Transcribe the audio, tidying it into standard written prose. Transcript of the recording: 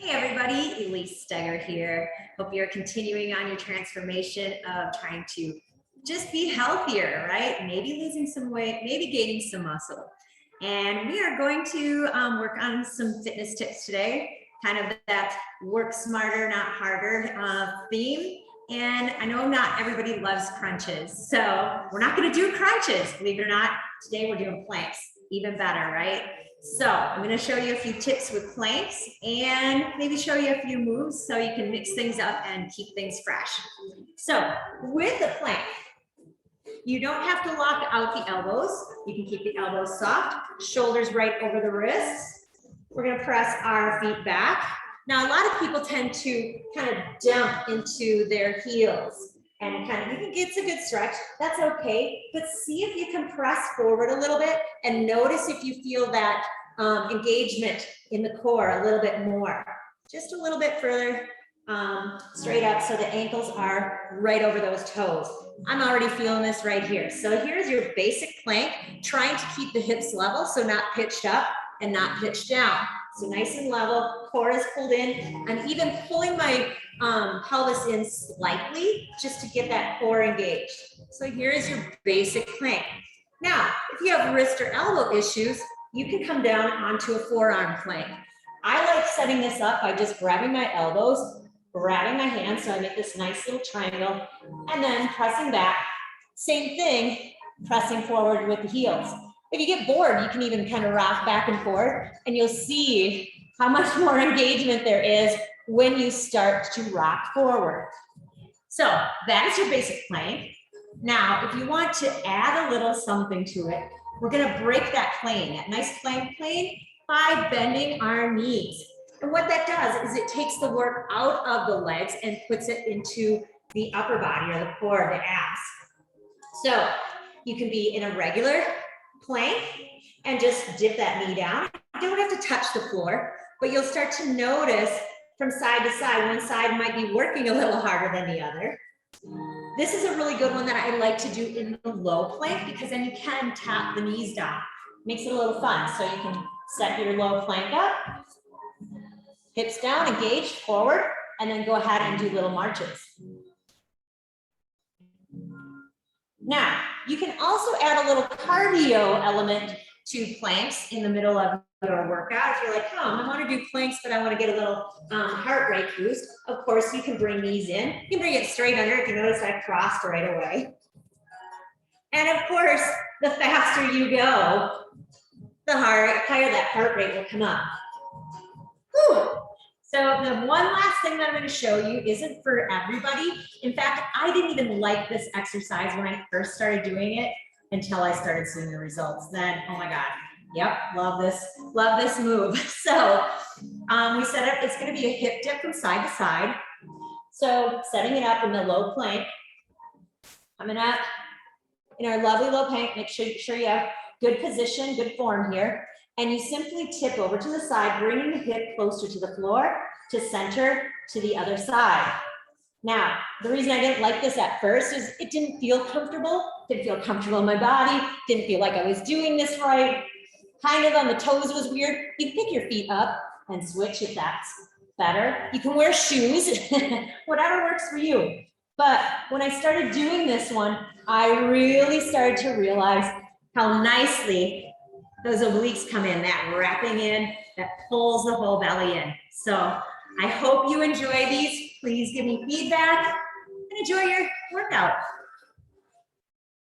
Hey everybody, Elise Steger here. Hope you're continuing on your transformation of trying to just be healthier, right? Maybe losing some weight, maybe gaining some muscle. And we are going to work on some fitness tips today, kind of that work smarter, not harder theme. And I know not everybody loves crunches, so we're not going to do crunches, believe it or not. Today we're doing planks, even better, right? So I'm going to show you a few tips with planks and maybe show you a few moves so you can mix things up and keep things fresh. So with the plank, you don't have to lock out the elbows. You can keep the elbows soft, shoulders right over the wrists. We're going to press our feet back. Now, a lot of people tend to kind of dump into their heels and kind of, it's a good stretch. That's okay. But see if you can press forward a little bit and notice if you feel that engagement in the core a little bit more. Just a little bit further straight up so the ankles are right over those toes. I'm already feeling this right here. So here's your basic plank, trying to keep the hips level, so not pitched up and not pitched down. So nice and level, core is pulled in. I'm even pulling my pelvis in slightly just to get that core engaged. So here's your basic plank. Now, if you have wrist or elbow issues, you can come down onto a forearm plank. I like setting this up by just grabbing my elbows, grabbing my hands, so I make this nice little triangle, and then pressing back. Same thing, pressing forward with the heels. If you get bored, you can even kind of rock back and forth, and you'll see how much more engagement there is when you start to rock forward. So that is your basic plank. Now, if you want to add a little something to it, we're going to break that plane, that nice plank plane, by bending our knees. And what that does is it takes the work out of the legs and puts it into the upper body or the core, the abs. So you can be in a regular plank and just dip that knee down. You don't have to touch the floor, but you'll start to notice from side to side, one side might be working a little harder than the other. This is a really good one that I like to do in the low plank because then you can tap the knees down. Makes it a little fun. So you can set your low plank up, hips down, engage forward, and then go ahead and do little marches. Now, you can also add a little cardio element to planks in the middle of your workout. If you're like, oh, I want to do planks, but I want to get a little heart rate boost. Of course, you can bring these in. You can bring it straight under. If you notice, I crossed right away. And of course, the faster you go, the higher that heart rate will come up. Whew. So the one last thing that I'm going to show you isn't for everybody. In fact, I didn't even like this exercise when I first started doing it until I started seeing the results. Then, oh my God, yep, love this move. So we set up, it's going to be a hip dip from side to side. So setting it up in the low plank, coming up in our lovely low plank, make sure you have good position, good form here. And you simply tip over to the side, bringing the hip closer to the floor, to center, to the other side. Now, the reason I didn't like this at first is it didn't feel comfortable. Didn't feel comfortable in my body. Didn't feel like I was doing this right. Kind of on the toes was weird. You can pick your feet up and switch if that's better. You can wear shoes, whatever works for you. But when I started doing this one, I really started to realize how nicely those obliques come in, that wrapping in, that pulls the whole belly in. So I hope you enjoy these. Please give me feedback and enjoy your workout.